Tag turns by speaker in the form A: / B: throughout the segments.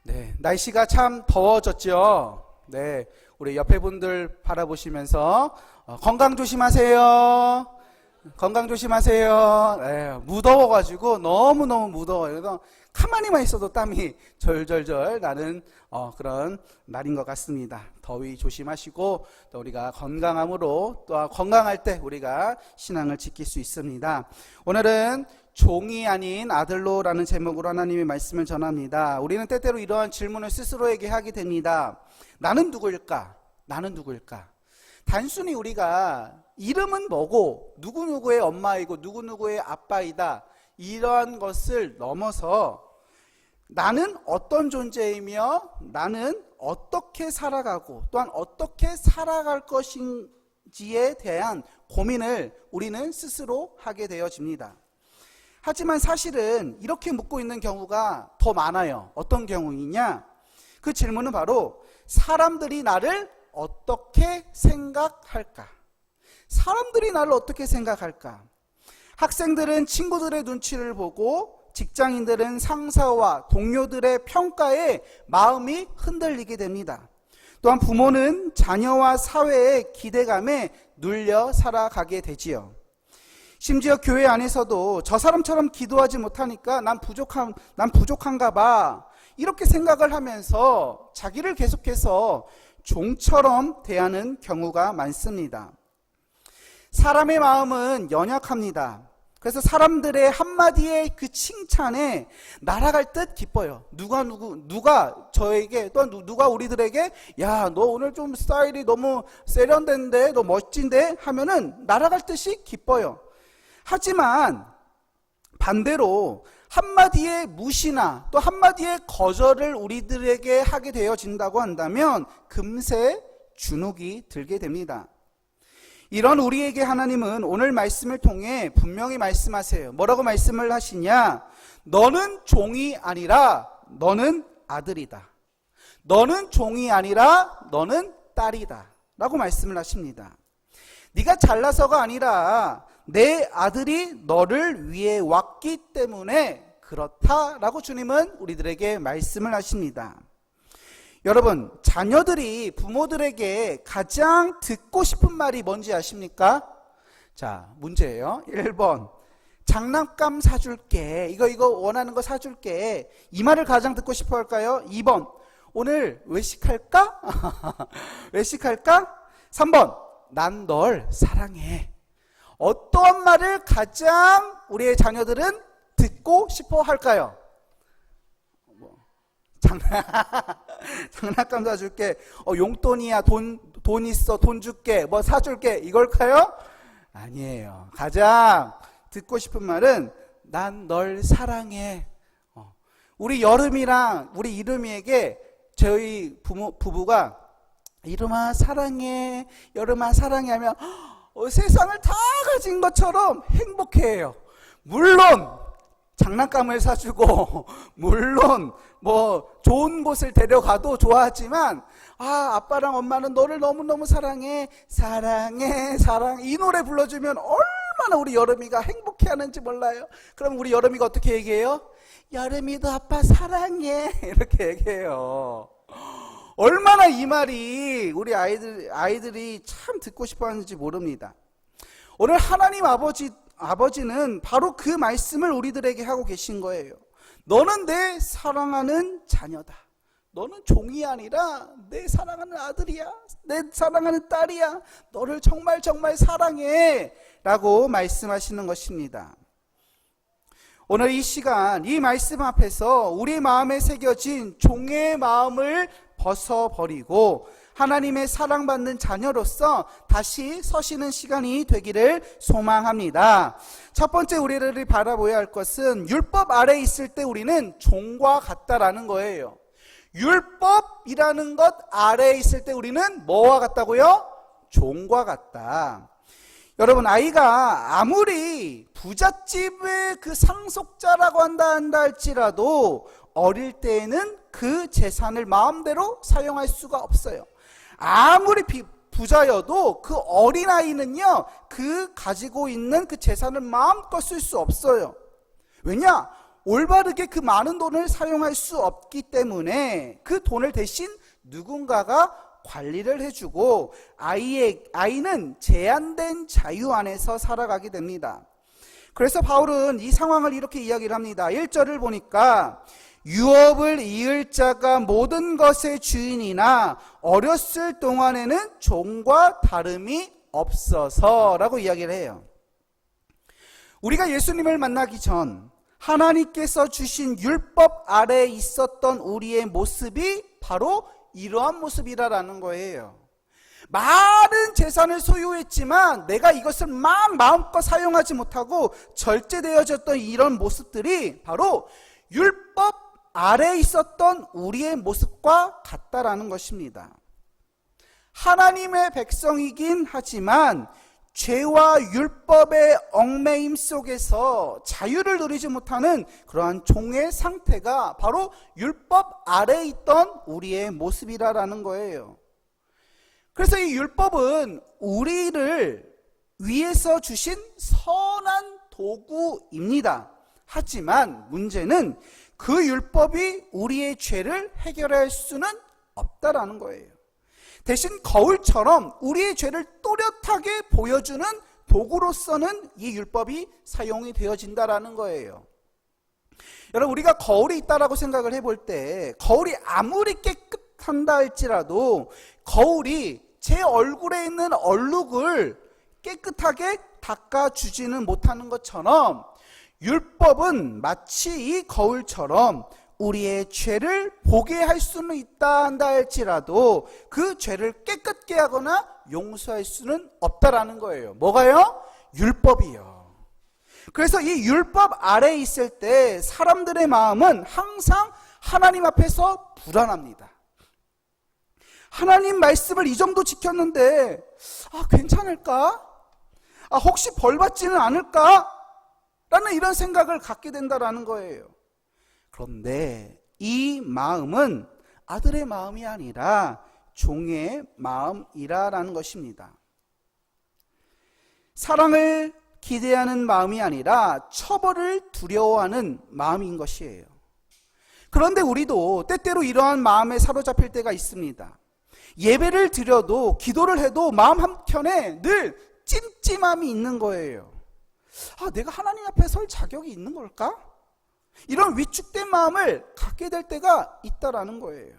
A: 네, 날씨가 참 더워졌죠. 네, 우리 옆에 분들 바라보시면서 건강 조심하세요. 건강 조심하세요. 네, 무더워가지고 너무너무 무더워요. 그래서 가만히만 있어도 땀이 절절절 나는 그런 날인 것 같습니다. 더위 조심하시고 또 우리가 건강함으로 또 건강할 때 우리가 신앙을 지킬 수 있습니다. 오늘은 종이 아닌 아들로라는 제목으로 하나님의 말씀을 전합니다. 우리는 때때로 이러한 질문을 스스로에게 하게 됩니다. 나는 누구일까? 나는 누구일까? 단순히 우리가 이름은 뭐고 누구누구의 엄마이고 누구누구의 아빠이다 이러한 것을 넘어서 나는 어떤 존재이며 나는 어떻게 살아가고 또한 어떻게 살아갈 것인지에 대한 고민을 우리는 스스로 하게 되어집니다. 하지만 사실은 이렇게 묻고 있는 경우가 더 많아요. 어떤 경우이냐? 그 질문은 바로 사람들이 나를 어떻게 생각할까? 사람들이 나를 어떻게 생각할까? 학생들은 친구들의 눈치를 보고 직장인들은 상사와 동료들의 평가에 마음이 흔들리게 됩니다. 또한 부모는 자녀와 사회의 기대감에 눌려 살아가게 되지요. 심지어 교회 안에서도 저 사람처럼 기도하지 못하니까 난 부족한가 봐 이렇게 생각을 하면서 자기를 계속해서 종처럼 대하는 경우가 많습니다. 사람의 마음은 연약합니다. 그래서 사람들의 한마디의 그 칭찬에 날아갈 듯 기뻐요. 누가 저에게 또 누가 우리들에게 야, 너 오늘 좀 스타일이 너무 세련된데 너 멋진데 하면은 날아갈 듯이 기뻐요. 하지만 반대로 한마디의 무시나 또 한마디의 거절을 우리들에게 하게 되어진다고 한다면 금세 주눅이 들게 됩니다. 이런 우리에게 하나님은 오늘 말씀을 통해 분명히 말씀하세요. 뭐라고 말씀을 하시냐? 너는 종이 아니라 너는 아들이다. 너는 종이 아니라 너는 딸이다. 라고 말씀을 하십니다. 네가 잘나서가 아니라 내 아들이 너를 위해 왔기 때문에 그렇다라고 주님은 우리들에게 말씀을 하십니다. 여러분, 자녀들이 부모들에게 가장 듣고 싶은 말이 뭔지 아십니까? 자, 문제예요. 1번, 장난감 사줄게. 이거 원하는 거 사줄게. 이 말을 가장 듣고 싶어 할까요? 2번, 오늘 외식할까? 외식할까? 3번, 난 널 사랑해. 어떤 말을 가장 우리의 자녀들은 듣고 싶어 할까요? 장난감 사줄게. 용돈이야. 돈 있어. 돈 줄게. 뭐 사줄게. 이걸까요? 아니에요. 가장 듣고 싶은 말은 난 널 사랑해. 우리 여름이랑 우리 이름이에게 저희 부부가 이름아 사랑해. 여름아 사랑해 하면 세상을 다 가진 것처럼 행복해해요. 물론 장난감을 사주고 물론 뭐 좋은 곳을 데려가도 좋아하지만 아빠랑 엄마는 너를 너무너무 사랑해 사랑해 사랑해 이 노래 불러주면 얼마나 우리 여름이가 행복해하는지 몰라요. 그럼 우리 여름이가 어떻게 얘기해요? 여름이도 아빠 사랑해 이렇게 얘기해요. 얼마나 이 말이 우리 아이들이 참 듣고 싶어 하는지 모릅니다. 오늘 하나님 아버지는 바로 그 말씀을 우리들에게 하고 계신 거예요. 너는 내 사랑하는 자녀다. 너는 종이 아니라 내 사랑하는 아들이야. 내 사랑하는 딸이야. 너를 정말 정말 사랑해 라고 말씀하시는 것입니다. 오늘 이 시간 이 말씀 앞에서 우리 마음에 새겨진 종의 마음을 벗어버리고 하나님의 사랑받는 자녀로서 다시 서시는 시간이 되기를 소망합니다. 첫 번째 우리를 바라보아야 할 것은 율법 아래에 있을 때 우리는 종과 같다라는 거예요. 율법이라는 것 아래에 있을 때 우리는 뭐와 같다고요? 종과 같다. 여러분, 아이가 아무리 부잣집의 그 상속자라고 한다 할지라도 어릴 때에는 그 재산을 마음대로 사용할 수가 없어요. 아무리 부자여도 그 어린아이는요, 그 가지고 있는 그 재산을 마음껏 쓸 수 없어요. 왜냐? 올바르게 그 많은 돈을 사용할 수 없기 때문에 그 돈을 대신 누군가가 관리를 해주고 아이는 제한된 자유 안에서 살아가게 됩니다. 그래서 바울은 이 상황을 이렇게 이야기를 합니다. 1절을 보니까 유업을 이을 자가 모든 것의 주인이나 어렸을 동안에는 종과 다름이 없어서라고 이야기를 해요. 우리가 예수님을 만나기 전 하나님께서 주신 율법 아래에 있었던 우리의 모습이 바로 이러한 모습이라는 거예요. 많은 재산을 소유했지만 내가 이것을 마음껏 사용하지 못하고 절제되어졌던 이런 모습들이 바로 율법 아래에 있었던 우리의 모습과 같다라는 것입니다. 하나님의 백성이긴 하지만 죄와 율법의 얽매임 속에서 자유를 누리지 못하는 그러한 종의 상태가 바로 율법 아래에 있던 우리의 모습이라는 거예요. 그래서 이 율법은 우리를 위해서 주신 선한 도구입니다. 하지만 문제는 그 율법이 우리의 죄를 해결할 수는 없다라는 거예요. 대신 거울처럼 우리의 죄를 또렷하게 보여주는 도구로서는 이 율법이 사용이 되어진다라는 거예요. 여러분, 우리가 거울이 있다라고 생각을 해볼 때 거울이 아무리 깨끗한다 할지라도 거울이 제 얼굴에 있는 얼룩을 깨끗하게 닦아주지는 못하는 것처럼 율법은 마치 이 거울처럼 우리의 죄를 보게 할 수는 있다 한다 할지라도 그 죄를 깨끗게 하거나 용서할 수는 없다라는 거예요. 뭐가요? 율법이요. 그래서 이 율법 아래에 있을 때 사람들의 마음은 항상 하나님 앞에서 불안합니다. 하나님 말씀을 이 정도 지켰는데 괜찮을까? 혹시 벌 받지는 않을까? 라는 이런 생각을 갖게 된다라는 거예요. 그런데 이 마음은 아들의 마음이 아니라 종의 마음이라는 것입니다. 사랑을 기대하는 마음이 아니라 처벌을 두려워하는 마음인 것이에요. 그런데 우리도 때때로 이러한 마음에 사로잡힐 때가 있습니다. 예배를 드려도 기도를 해도 마음 한켠에 늘 찜찜함이 있는 거예요. 내가 하나님 앞에 설 자격이 있는 걸까? 이런 위축된 마음을 갖게 될 때가 있다라는 거예요.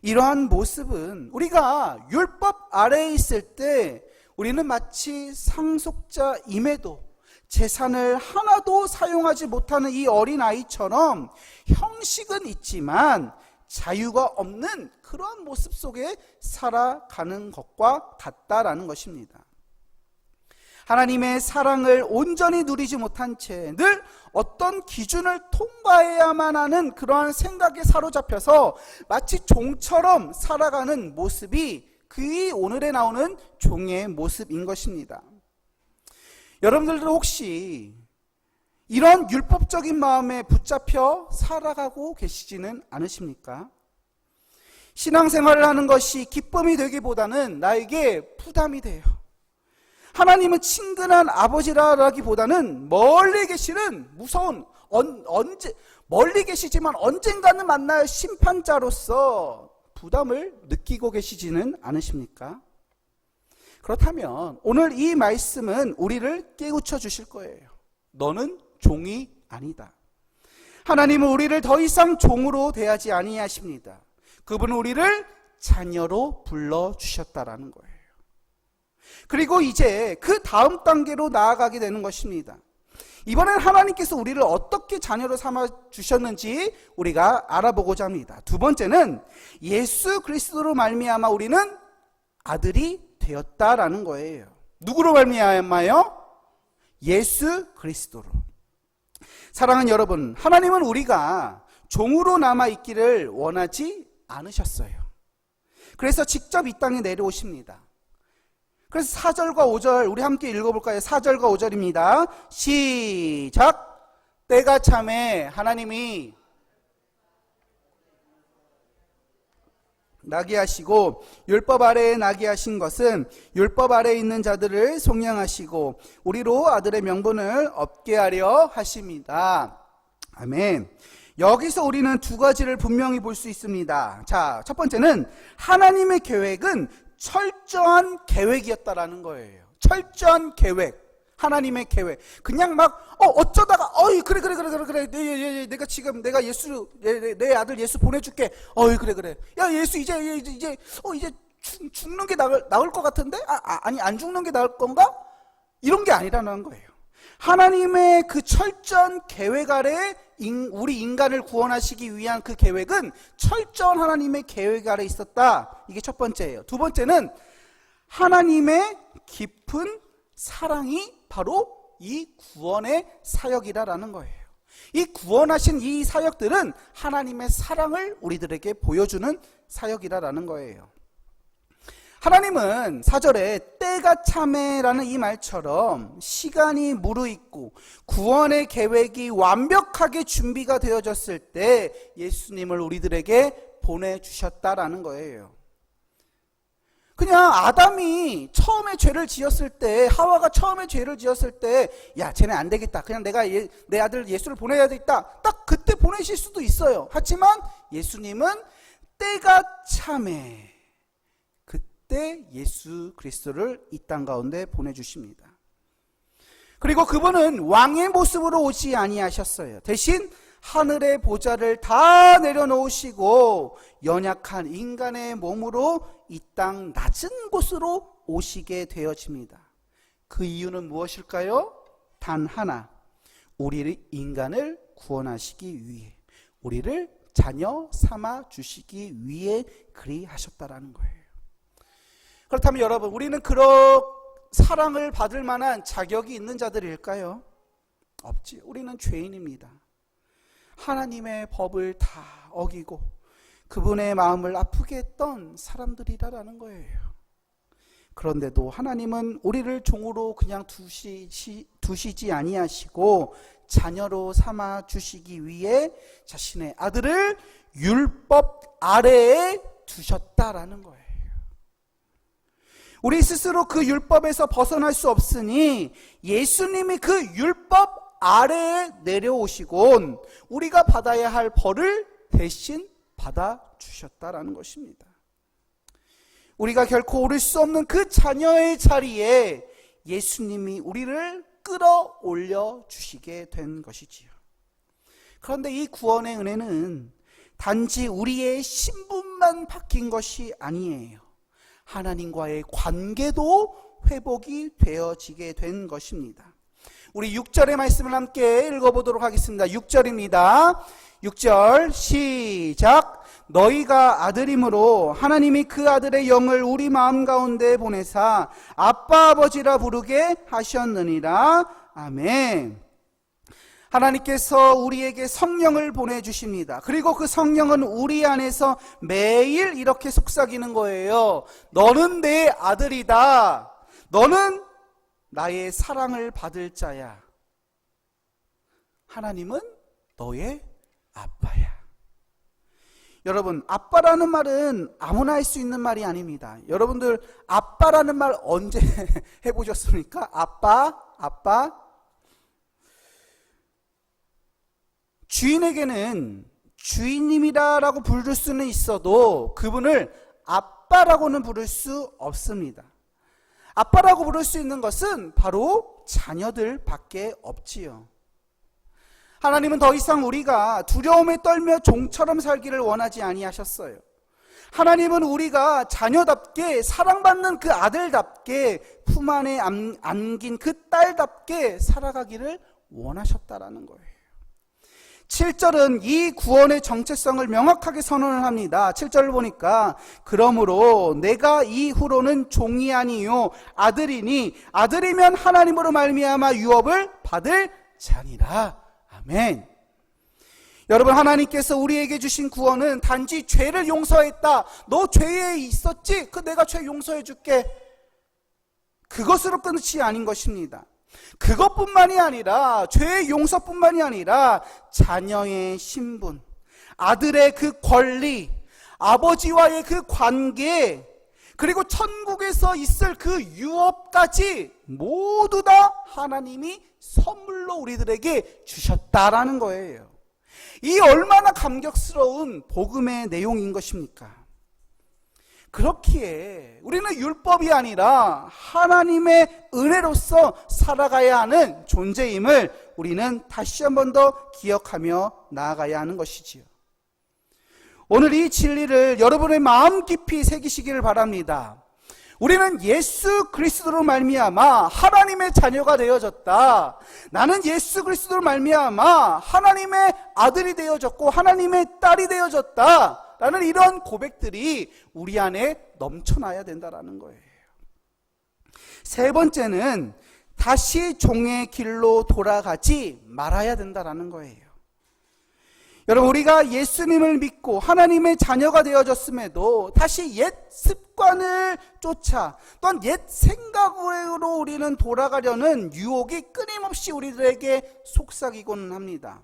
A: 이러한 모습은 우리가 율법 아래에 있을 때 우리는 마치 상속자임에도 재산을 하나도 사용하지 못하는 이 어린아이처럼 형식은 있지만 자유가 없는 그런 모습 속에 살아가는 것과 같다라는 것입니다. 하나님의 사랑을 온전히 누리지 못한 채 늘 어떤 기준을 통과해야만 하는 그러한 생각에 사로잡혀서 마치 종처럼 살아가는 모습이 그이 오늘에 나오는 종의 모습인 것입니다. 여러분들도 혹시 이런 율법적인 마음에 붙잡혀 살아가고 계시지는 않으십니까? 신앙생활을 하는 것이 기쁨이 되기보다는 나에게 부담이 돼요. 하나님은 친근한 아버지라기보다는 멀리 계시는 무서운 멀리 계시지만 언젠가는 만날 심판자로서 부담을 느끼고 계시지는 않으십니까? 그렇다면 오늘 이 말씀은 우리를 깨우쳐 주실 거예요. 너는 종이 아니다. 하나님은 우리를 더 이상 종으로 대하지 아니하십니다. 그분은 우리를 자녀로 불러주셨다라는 거예요. 그리고 이제 그 다음 단계로 나아가게 되는 것입니다. 이번엔 하나님께서 우리를 어떻게 자녀로 삼아 주셨는지 우리가 알아보고자 합니다. 두 번째는 예수 그리스도로 말미암아 우리는 아들이 되었다라는 거예요. 누구로 말미암아요? 예수 그리스도로. 사랑하는 여러분, 하나님은 우리가 종으로 남아 있기를 원하지 않으셨어요. 그래서 직접 이 땅에 내려오십니다. 그래서 4절과 5절 우리 함께 읽어볼까요? 4절과 5절입니다. 시작! 때가 참에 하나님이 나게 하시고 율법 아래에 나게 하신 것은 율법 아래에 있는 자들을 속량하시고 우리로 아들의 명분을 얻게 하려 하십니다. 아멘. 여기서 우리는 두 가지를 분명히 볼 수 있습니다. 자, 첫 번째는 하나님의 계획은 철저한 계획이었다라는 거예요. 철저한 계획. 하나님의 계획. 그냥 막 어쩌다가 그래 내가 지금 내가 예수 내 아들 예수 보내줄게. 그래 야 예수 이제 죽는 게 나을 것 같은데? 아니 안 죽는 게 나을 건가? 이런 게 아니라는 거예요. 하나님의 그 철저한 계획 아래 우리 인간을 구원하시기 위한 그 계획은 철저한 하나님의 계획 아래 있었다. 이게 첫 번째예요. 두 번째는 하나님의 깊은 사랑이 바로 이 구원의 사역이라는 거예요. 이 구원하신 이 사역들은 하나님의 사랑을 우리들에게 보여주는 사역이라는 거예요. 하나님은 4절에 때가 참에라는 이 말처럼 시간이 무르익고 구원의 계획이 완벽하게 준비가 되어졌을 때 예수님을 우리들에게 보내주셨다라는 거예요. 그냥 아담이 처음에 죄를 지었을 때, 하와가 처음에 죄를 지었을 때, 야 쟤네 안 되겠다, 그냥 내가 내 아들 예수를 보내야 되겠다, 딱 그때 보내실 수도 있어요. 하지만 예수님은 때가 참에 그때 예수 그리스도를 이 땅 가운데 보내주십니다. 그리고 그분은 왕의 모습으로 오지 아니하셨어요. 대신 하늘의 보좌를 다 내려놓으시고 연약한 인간의 몸으로 이 땅 낮은 곳으로 오시게 되어집니다. 그 이유는 무엇일까요? 단 하나, 우리 인간을 구원하시기 위해, 우리를 자녀 삼아 주시기 위해 그리하셨다라는 거예요. 그렇다면 여러분, 우리는 그런 사랑을 받을 만한 자격이 있는 자들일까요? 없지. 우리는 죄인입니다. 하나님의 법을 다 어기고 그분의 마음을 아프게 했던 사람들이라는 거예요. 그런데도 하나님은 우리를 종으로 그냥 두시지 아니하시고 자녀로 삼아 주시기 위해 자신의 아들을 율법 아래에 두셨다라는 거예요. 우리 스스로 그 율법에서 벗어날 수 없으니 예수님이 그 율법 아래에 내려오시곤 우리가 받아야 할 벌을 대신 받아주셨다라는 것입니다. 우리가 결코 오를 수 없는 그 자녀의 자리에 예수님이 우리를 끌어올려 주시게 된 것이지요. 그런데 이 구원의 은혜는 단지 우리의 신분만 바뀐 것이 아니에요. 하나님과의 관계도 회복이 되어지게 된 것입니다. 우리 6절의 말씀을 함께 읽어보도록 하겠습니다. 6절입니다. 6절 시작. 너희가 아들이므로 하나님이 그 아들의 영을 우리 마음 가운데 보내사 아빠 아버지라 부르게 하셨느니라. 아멘. 하나님께서 우리에게 성령을 보내주십니다. 그리고 그 성령은 우리 안에서 매일 이렇게 속삭이는 거예요. 너는 내 아들이다. 너는 나의 사랑을 받을 자야. 하나님은 너의 아빠야. 여러분, 아빠라는 말은 아무나 할 수 있는 말이 아닙니다. 여러분들 아빠라는 말 언제 해보셨습니까? 아빠. 주인에게는 주인님이라고 부를 수는 있어도 그분을 아빠라고는 부를 수 없습니다. 아빠라고 부를 수 있는 것은 바로 자녀들밖에 없지요. 하나님은 더 이상 우리가 두려움에 떨며 종처럼 살기를 원하지 아니하셨어요. 하나님은 우리가 자녀답게 사랑받는 그 아들답게 품 안에 안긴 그 딸답게 살아가기를 원하셨다라는 거예요. 7절은 이 구원의 정체성을 명확하게 선언을 합니다. 7절을 보니까 그러므로 내가 이후로는 종이 아니요 아들이니 아들이면 하나님으로 말미암아 유업을 받을 자니라. 아멘. 여러분, 하나님께서 우리에게 주신 구원은 단지 죄를 용서했다. 너 죄에 있었지? 내가 죄 용서해 줄게. 그것으로 끝이 아닌 것입니다. 그것뿐만이 아니라 죄의 용서뿐만이 아니라 자녀의 신분, 아들의 그 권리, 아버지와의 그 관계, 그리고 천국에서 있을 그 유업까지 모두 다 하나님이 선물로 우리들에게 주셨다라는 거예요. 이 얼마나 감격스러운 복음의 내용인 것입니까? 그렇기에 우리는 율법이 아니라 하나님의 은혜로서 살아가야 하는 존재임을 우리는 다시 한 번 더 기억하며 나아가야 하는 것이지요. 오늘 이 진리를 여러분의 마음 깊이 새기시기를 바랍니다. 우리는 예수 그리스도로 말미암아 하나님의 자녀가 되어졌다. 나는 예수 그리스도로 말미암아 하나님의 아들이 되어졌고 하나님의 딸이 되어졌다. 라는 이런 고백들이 우리 안에 넘쳐나야 된다라는 거예요. 세 번째는 다시 종의 길로 돌아가지 말아야 된다라는 거예요. 여러분, 우리가 예수님을 믿고 하나님의 자녀가 되어졌음에도 다시 옛 습관을 쫓아 또한 옛 생각으로 우리는 돌아가려는 유혹이 끊임없이 우리들에게 속삭이곤 합니다.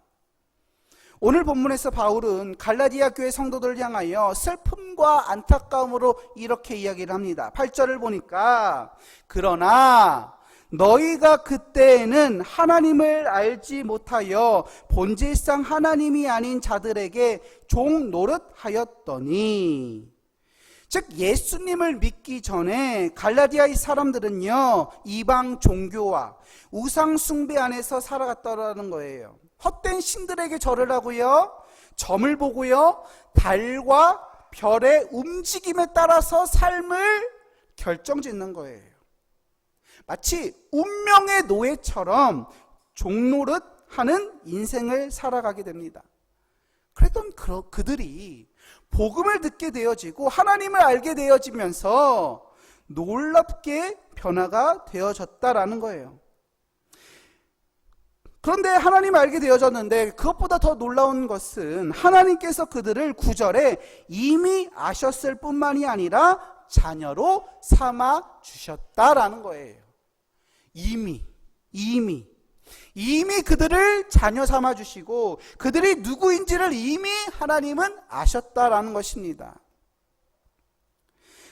A: 오늘 본문에서 바울은 갈라디아 교회 성도들을 향하여 슬픔과 안타까움으로 이렇게 이야기를 합니다. 8절을 보니까 그러나 너희가 그때에는 하나님을 알지 못하여 본질상 하나님이 아닌 자들에게 종 노릇하였더니, 즉 예수님을 믿기 전에 갈라디아의 사람들은요 이방 종교와 우상 숭배 안에서 살아갔다라는 거예요. 헛된 신들에게 절을 하고요, 점을 보고요, 달과 별의 움직임에 따라서 삶을 결정짓는 거예요. 마치 운명의 노예처럼 종노릇하는 인생을 살아가게 됩니다. 그랬던 그들이 복음을 듣게 되어지고 하나님을 알게 되어지면서 놀랍게 변화가 되어졌다라는 거예요. 그런데 하나님 알게 되어졌는데 그것보다 더 놀라운 것은 하나님께서 그들을 9절에 이미 아셨을 뿐만이 아니라 자녀로 삼아 주셨다라는 거예요. 이미 그들을 자녀 삼아 주시고 그들이 누구인지를 이미 하나님은 아셨다라는 것입니다.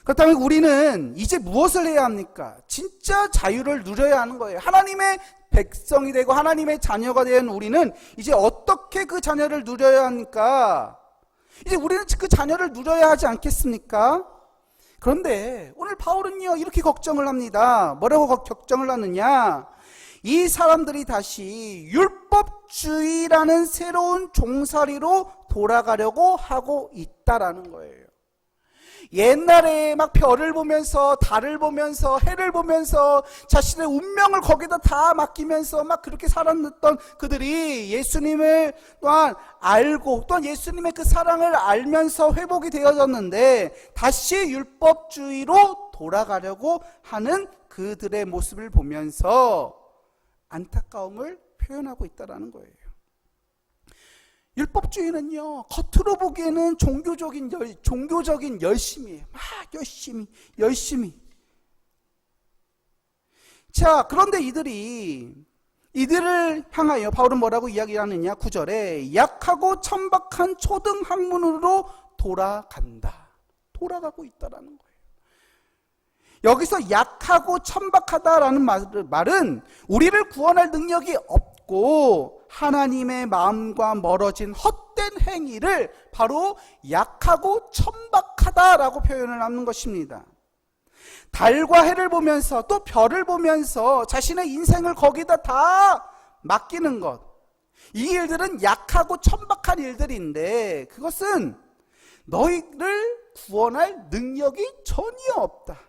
A: 그렇다면 우리는 이제 무엇을 해야 합니까? 진짜 자유를 누려야 하는 거예요. 하나님의 백성이 되고 하나님의 자녀가 된 우리는 이제 어떻게 그 자녀를 누려야 합니까? 이제 우리는 그 자녀를 누려야 하지 않겠습니까? 그런데 오늘 바울은요 이렇게 걱정을 합니다. 뭐라고 걱정을 하느냐? 이 사람들이 다시 율법주의라는 새로운 종살이로 돌아가려고 하고 있다라는 거예요. 옛날에 막 별을 보면서 달을 보면서 해를 보면서 자신의 운명을 거기다 다 맡기면서 막 그렇게 살았던 그들이 예수님을 또한 알고 또한 예수님의 그 사랑을 알면서 회복이 되어졌는데 다시 율법주의로 돌아가려고 하는 그들의 모습을 보면서 안타까움을 표현하고 있다는 거예요. 율법주의는요 겉으로 보기에는 종교적인 열심이에요. 막 열심히. 자, 그런데 이들을 향하여 바울은 뭐라고 이야기하느냐? 9절에 약하고 천박한 초등 학문으로 돌아가고 있다라는 거예요. 여기서 약하고 천박하다라는 말은 우리를 구원할 능력이 없고 하나님의 마음과 멀어진 헛된 행위를 바로 약하고 천박하다라고 표현을 하는 것입니다. 달과 해를 보면서 또 별을 보면서 자신의 인생을 거기다 다 맡기는 것, 이 일들은 약하고 천박한 일들인데 그것은 너희를 구원할 능력이 전혀 없다.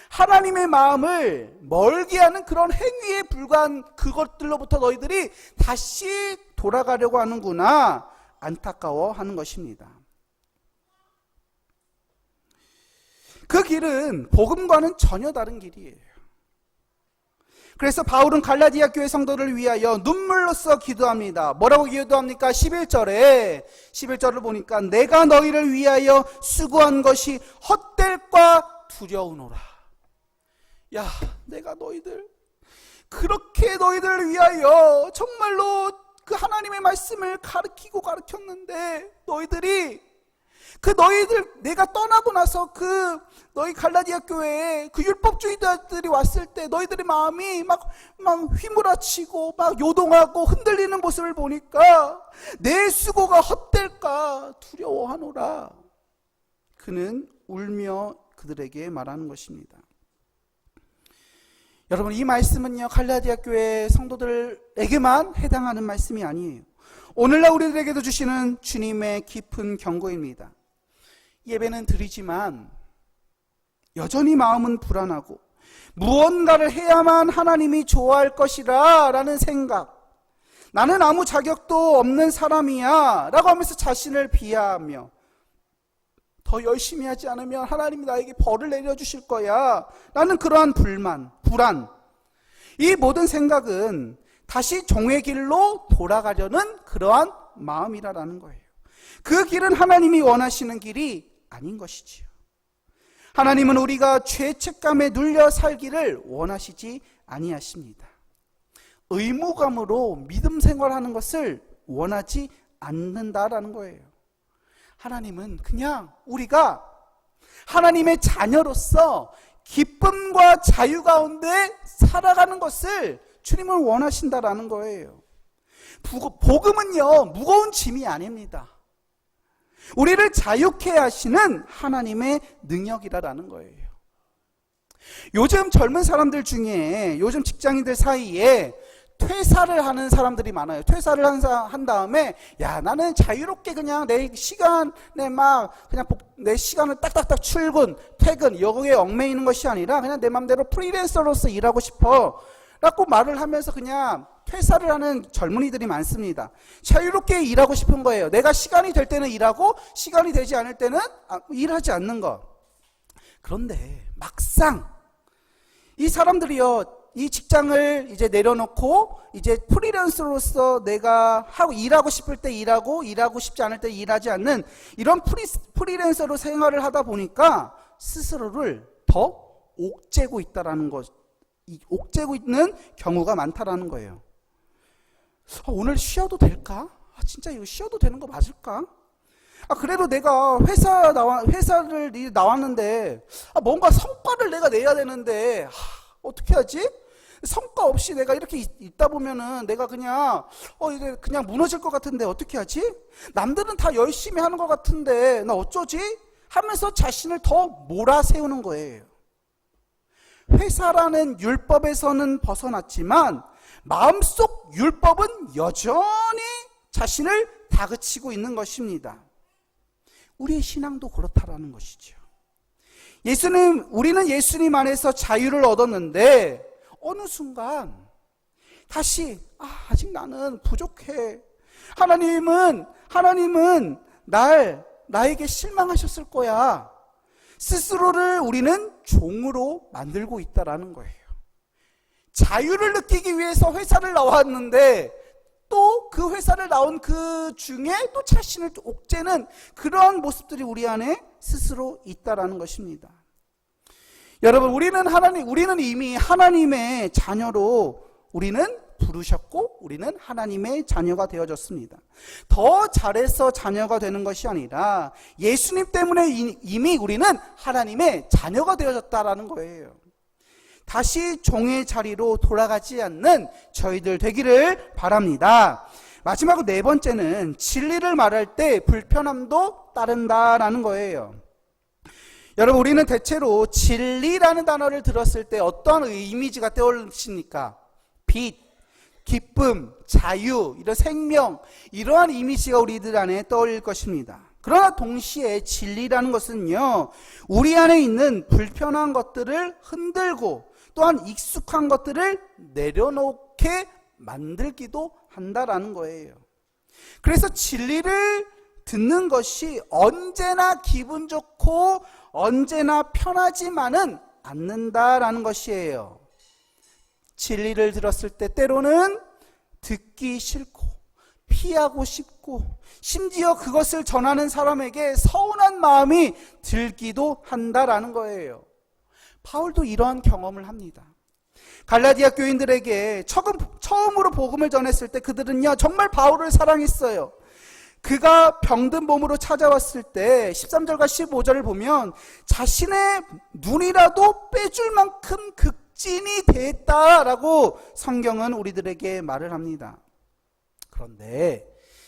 A: 하나님의 마음을 멀게 하는 그런 행위에 불과한 그것들로부터 너희들이 다시 돌아가려고 하는구나 안타까워하는 것입니다. 그 길은 복음과는 전혀 다른 길이에요. 그래서 바울은 갈라디아 교회 성도를 위하여 눈물로써 기도합니다. 뭐라고 기도합니까? 11절을 보니까 내가 너희를 위하여 수고한 것이 헛될까 두려우노라. 야, 내가 그렇게 너희들을 위하여 정말로 그 하나님의 말씀을 가르쳤는데 너희들이 그 너희들 내가 떠나고 나서 그 너희 갈라디아 교회에 그 율법주의자들이 왔을 때 너희들의 마음이 막 휘몰아치고 막 요동하고 흔들리는 모습을 보니까 내 수고가 헛될까 두려워하노라. 그는 울며 그들에게 말하는 것입니다. 여러분, 이 말씀은요 갈라디아 교회 성도들에게만 해당하는 말씀이 아니에요. 오늘날 우리들에게도 주시는 주님의 깊은 경고입니다. 예배는 드리지만 여전히 마음은 불안하고 무언가를 해야만 하나님이 좋아할 것이라 라는 생각, 나는 아무 자격도 없는 사람이야 라고 하면서 자신을 비하하며 더 열심히 하지 않으면 하나님이 나에게 벌을 내려주실 거야 라는 그러한 불안, 이 모든 생각은 다시 종의 길로 돌아가려는 그러한 마음이라는 거예요. 그 길은 하나님이 원하시는 길이 아닌 것이지요. 하나님은 우리가 죄책감에 눌려 살기를 원하시지 아니하십니다. 의무감으로 믿음 생활하는 것을 원하지 않는다라는 거예요. 하나님은 그냥 우리가 하나님의 자녀로서 기쁨과 자유 가운데 살아가는 것을 주님은 원하신다라는 거예요. 복음은요 무거운 짐이 아닙니다. 우리를 자유케 하시는 하나님의 능력이라는 거예요. 요즘 젊은 사람들 중에, 요즘 직장인들 사이에 퇴사를 하는 사람들이 많아요. 퇴사를 한 다음에 야 나는 자유롭게 그냥 내 시간에 그냥 내 시간을 딱딱딱 출근, 퇴근 여기에 얽매이는 것이 아니라 그냥 내 맘대로 프리랜서로서 일하고 싶어 라고 말을 하면서 그냥 퇴사를 하는 젊은이들이 많습니다. 자유롭게 일하고 싶은 거예요. 내가 시간이 될 때는 일하고 시간이 되지 않을 때는 일하지 않는 것. 그런데 막상 이 사람들이요 이 직장을 이제 내려놓고 이제 프리랜서로서 내가 일하고 싶을 때 일하고 싶지 않을 때 일하지 않는 이런 프리랜서로 생활을 하다 보니까 스스로를 더 옥죄고 있다라는 것, 옥죄고 있는 경우가 많다라는 거예요. 오늘 쉬어도 될까? 진짜 이거 쉬어도 되는 거 맞을까? 그래도 내가 회사를 나왔는데 뭔가 성과를 내가 내야 되는데 어떻게 하지? 성과 없이 내가 이렇게 있다 보면은 내가 그냥 이게 그냥 무너질 것 같은데 어떻게 하지? 남들은 다 열심히 하는 것 같은데 나 어쩌지? 하면서 자신을 더 몰아세우는 거예요. 회사라는 율법에서는 벗어났지만 마음속 율법은 여전히 자신을 다그치고 있는 것입니다. 우리의 신앙도 그렇다라는 것이죠. 우리는 예수님 안에서 자유를 얻었는데 어느 순간 다시 아직 나는 부족해. 하나님은 나에게 실망하셨을 거야. 스스로를 우리는 종으로 만들고 있다라는 거예요. 자유를 느끼기 위해서 회사를 나왔는데 또 그 회사를 나온 그 중에 또 자신을 옥죄는 그러한 모습들이 우리 안에 스스로 있다라는 것입니다. 여러분, 우리는 이미 하나님의 자녀로 우리는 부르셨고 우리는 하나님의 자녀가 되어졌습니다. 더 잘해서 자녀가 되는 것이 아니라 예수님 때문에 이미 우리는 하나님의 자녀가 되어졌다라는 거예요. 다시 종의 자리로 돌아가지 않는 저희들 되기를 바랍니다. 마지막으로 네 번째는 진리를 말할 때 불편함도 따른다라는 거예요. 여러분, 우리는 대체로 진리라는 단어를 들었을 때 어떠한 이미지가 떠오르십니까? 빛, 기쁨, 자유, 이런 생명, 이러한 이미지가 우리들 안에 떠올릴 것입니다. 그러나 동시에 진리라는 것은요, 우리 안에 있는 불편한 것들을 흔들고 또한 익숙한 것들을 내려놓게 만들기도 한다라는 거예요. 그래서 진리를 듣는 것이 언제나 기분 좋고 언제나 편하지만은 않는다라는 것이에요. 진리를 들었을 때 때로는 듣기 싫고 피하고 싶고 심지어 그것을 전하는 사람에게 서운한 마음이 들기도 한다라는 거예요. 바울도 이러한 경험을 합니다. 갈라디아 교인들에게 처음으로 복음을 전했을 때 그들은요 정말 바울을 사랑했어요. 그가 병든 몸으로 찾아왔을 때 13절과 15절을 보면 자신의 눈이라도 빼줄 만큼 극진이 됐다라고 성경은 우리들에게 말을 합니다. 그런데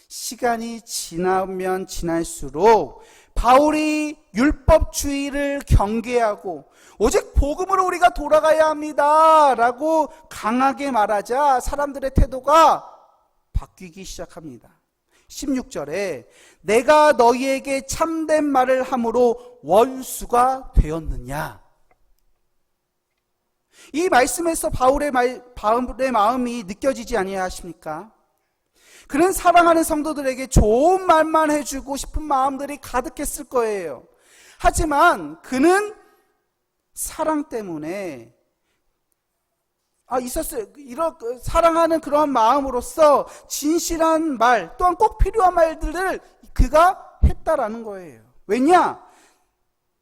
A: 시간이 지나면 지날수록 바울이 율법주의를 경계하고 오직 복음으로 우리가 돌아가야 합니다 라고 강하게 말하자 사람들의 태도가 바뀌기 시작합니다. 16절에 내가 너희에게 참된 말을 함으로 원수가 되었느냐. 이 말씀에서 바울의 마음이 느껴지지 아니하십니까? 그는 사랑하는 성도들에게 좋은 말만 해주고 싶은 마음들이 가득했을 거예요. 하지만 그는 사랑 때문에 있었어요. 사랑하는 그런 마음으로서 진실한 말 또한 꼭 필요한 말들을 그가 했다라는 거예요. 왜냐?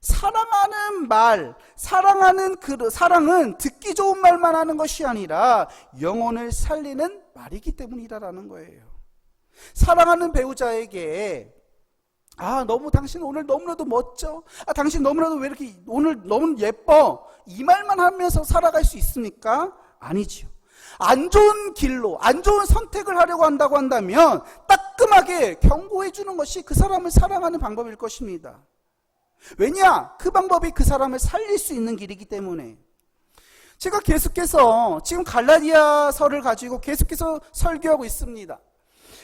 A: 사랑하는 말, 사랑은 듣기 좋은 말만 하는 것이 아니라 영혼을 살리는 말이기 때문이라는 거예요. 사랑하는 배우자에게 너무 당신 오늘 너무나도 멋져. 당신 너무나도 왜 이렇게 오늘 너무 예뻐. 이 말만 하면서 살아갈 수 있습니까? 아니지요. 안 좋은 길로, 안 좋은 선택을 하려고 한다고 한다면 따끔하게 경고해 주는 것이 그 사람을 사랑하는 방법일 것입니다. 왜냐? 그 방법이 그 사람을 살릴 수 있는 길이기 때문에. 제가 계속해서 지금 갈라디아서를 가지고 계속해서 설교하고 있습니다.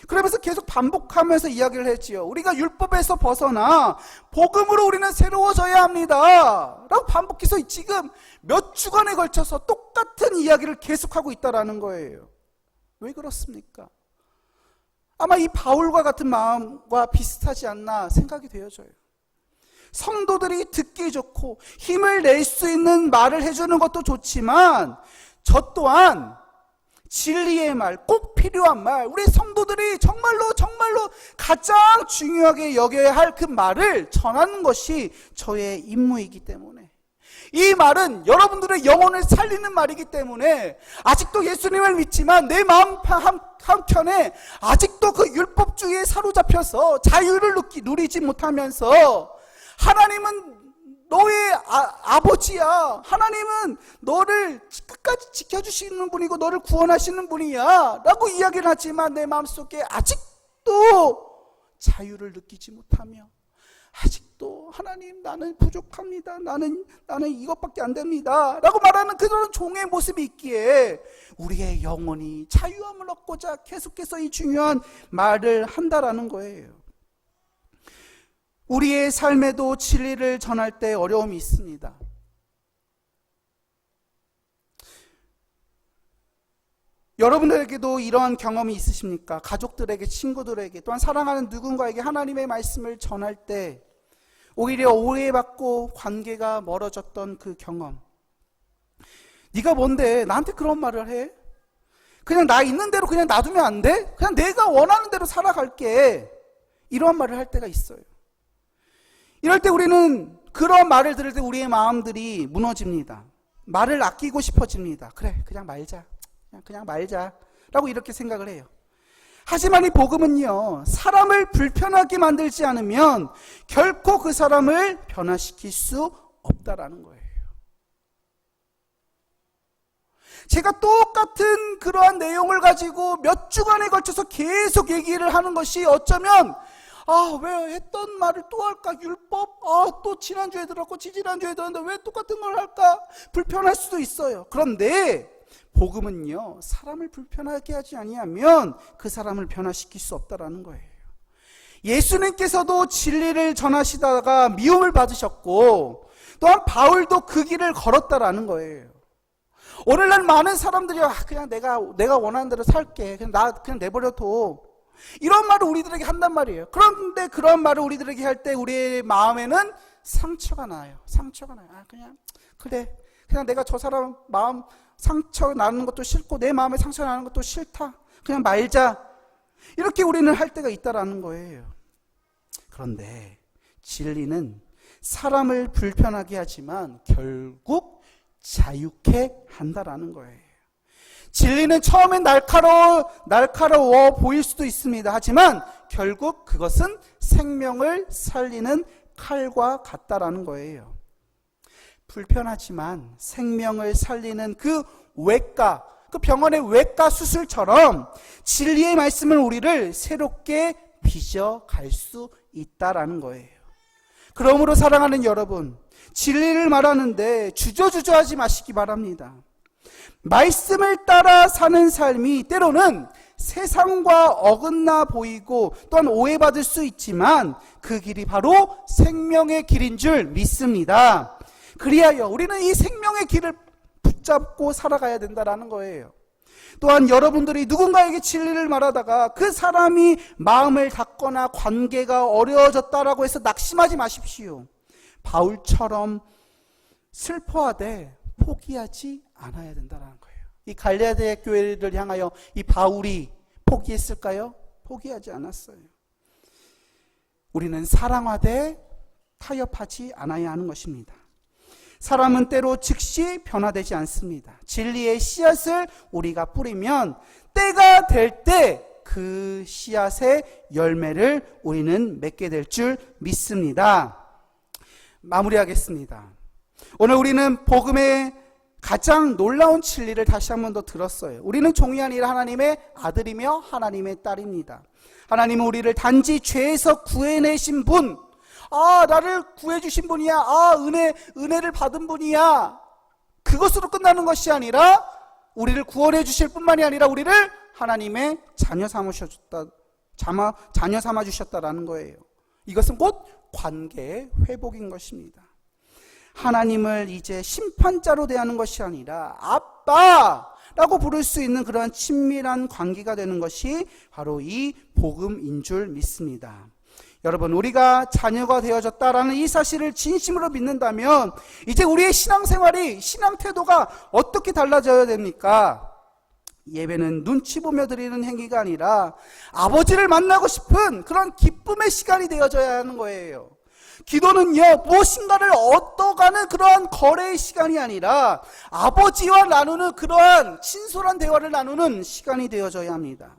A: 그러면서 계속 반복하면서 이야기를 했지요. 우리가 율법에서 벗어나 복음으로 우리는 새로워져야 합니다 라고 반복해서 지금 몇 주간에 걸쳐서 똑같은 이야기를 계속하고 있다라는 거예요. 왜 그렇습니까? 아마 이 바울과 같은 마음과 비슷하지 않나 생각이 되어져요. 성도들이 듣기 좋고 힘을 낼 수 있는 말을 해주는 것도 좋지만 저 또한 진리의 말, 꼭 필요한 말, 우리 성도들이 정말로 가장 중요하게 여겨야 할 그 말을 전하는 것이 저의 임무이기 때문에, 이 말은 여러분들의 영혼을 살리는 말이기 때문에 아직도 예수님을 믿지만 내 마음 한켠에 아직도 그 율법주의에 사로잡혀서 자유를 누리지 못하면서 하나님은 너의 아버지야. 하나님은 너를 끝까지 지켜주시는 분이고 너를 구원하시는 분이야 라고 이야기를 하지만 내 마음속에 아직도 자유를 느끼지 못하며 아직도 하나님 나는 부족합니다. 나는 이것밖에 안 됩니다 라고 말하는 그런 종의 모습이 있기에 우리의 영혼이 자유함을 얻고자 계속해서 이 중요한 말을 한다라는 거예요. 우리의 삶에도 진리를 전할 때 어려움이 있습니다. 여러분들에게도 이러한 경험이 있으십니까? 가족들에게, 친구들에게, 또한 사랑하는 누군가에게 하나님의 말씀을 전할 때 오히려 오해받고 관계가 멀어졌던 그 경험. 네가 뭔데 나한테 그런 말을 해? 그냥 나 있는 대로 그냥 놔두면 안 돼? 그냥 내가 원하는 대로 살아갈게. 이러한 말을 할 때가 있어요. 이럴 때 우리는 그런 말을 들을 때 우리의 마음들이 무너집니다. 말을 아끼고 싶어집니다. 그래, 그냥 말자. 그냥 말자. 라고 이렇게 생각을 해요. 하지만 이 복음은요, 사람을 불편하게 만들지 않으면 결코 그 사람을 변화시킬 수 없다라는 거예요. 제가 똑같은 그러한 내용을 가지고 몇 주간에 걸쳐서 계속 얘기를 하는 것이 어쩌면 왜 했던 말을 또 할까? 율법? 또 지난주에 들었고 지지난주에 들었는데 왜 똑같은 걸 할까? 불편할 수도 있어요. 그런데 복음은요, 사람을 불편하게 하지 아니하면 그 사람을 변화시킬 수 없다라는 거예요. 예수님께서도 진리를 전하시다가 미움을 받으셨고 또한 바울도 그 길을 걸었다라는 거예요. 오늘날 많은 사람들이 그냥 내가 원하는 대로 살게. 그냥 내버려둬. 이런 말을 우리들에게 한단 말이에요. 그런데 그런 말을 우리들에게 할 때 우리의 마음에는 상처가 나요. 그냥 내가 저 사람 마음 상처 나는 것도 싫고 내 마음에 상처 나는 것도 싫다. 그냥 말자. 이렇게 우리는 할 때가 있다라는 거예요. 그런데 진리는 사람을 불편하게 하지만 결국 자유케 한다라는 거예요. 진리는 처음엔 날카로워 보일 수도 있습니다. 하지만 결국 그것은 생명을 살리는 칼과 같다라는 거예요. 불편하지만 생명을 살리는 그 외과, 그 병원의 외과 수술처럼 진리의 말씀은 우리를 새롭게 빚어갈 수 있다라는 거예요. 그러므로 사랑하는 여러분, 진리를 말하는데 주저주저하지 마시기 바랍니다. 말씀을 따라 사는 삶이 때로는 세상과 어긋나 보이고 또한 오해받을 수 있지만 그 길이 바로 생명의 길인 줄 믿습니다. 그리하여 우리는 이 생명의 길을 붙잡고 살아가야 된다는 거예요. 또한 여러분들이 누군가에게 진리를 말하다가 그 사람이 마음을 닫거나 관계가 어려워졌다라고 해서 낙심하지 마십시오. 바울처럼 슬퍼하되 포기하지 않아야 된다는 거예요. 이 갈라디아 교회를 향하여 이 바울이 포기했을까요? 포기하지 않았어요. 우리는 사랑하되 타협하지 않아야 하는 것입니다. 사람은 때로 즉시 변화되지 않습니다. 진리의 씨앗을 우리가 뿌리면 때가 될 때 그 씨앗의 열매를 우리는 맺게 될 줄 믿습니다. 마무리하겠습니다. 오늘 우리는 복음의 가장 놀라운 진리를 다시 한 번 더 들었어요. 우리는 종이 아니라 하나님의 아들이며 하나님의 딸입니다. 하나님은 우리를 단지 죄에서 구해내신 분, 나를 구해주신 분이야, 은혜를 받은 분이야, 그것으로 끝나는 것이 아니라 우리를 구원해 주실 뿐만이 아니라 우리를 하나님의 자녀 삼아 주셨다라는 거예요. 이것은 곧 관계의 회복인 것입니다. 하나님을 이제 심판자로 대하는 것이 아니라 아빠라고 부를 수 있는 그러한 친밀한 관계가 되는 것이 바로 이 복음인 줄 믿습니다. 여러분, 우리가 자녀가 되어졌다라는 이 사실을 진심으로 믿는다면 이제 우리의 신앙생활이, 신앙 태도가 어떻게 달라져야 됩니까? 예배는 눈치 보며 드리는 행위가 아니라 아버지를 만나고 싶은 그런 기쁨의 시간이 되어져야 하는 거예요. 기도는요, 무엇인가를 얻어가는 그러한 거래의 시간이 아니라 아버지와 나누는 그러한 친솔한 대화를 나누는 시간이 되어져야 합니다.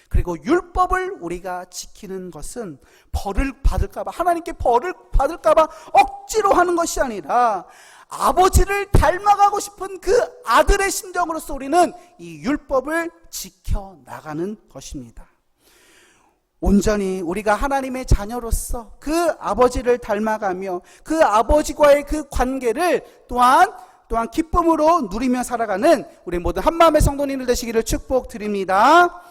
A: 그리고 율법을 우리가 지키는 것은 벌을 받을까봐, 하나님께 벌을 받을까봐 억지로 하는 것이 아니라 아버지를 닮아가고 싶은 그 아들의 심정으로서 우리는 이 율법을 지켜나가는 것입니다. 온전히 우리가 하나님의 자녀로서 그 아버지를 닮아가며 그 아버지와의 그 관계를 또한 기쁨으로 누리며 살아가는 우리 모든 한마음의 성도님들 되시기를 축복드립니다.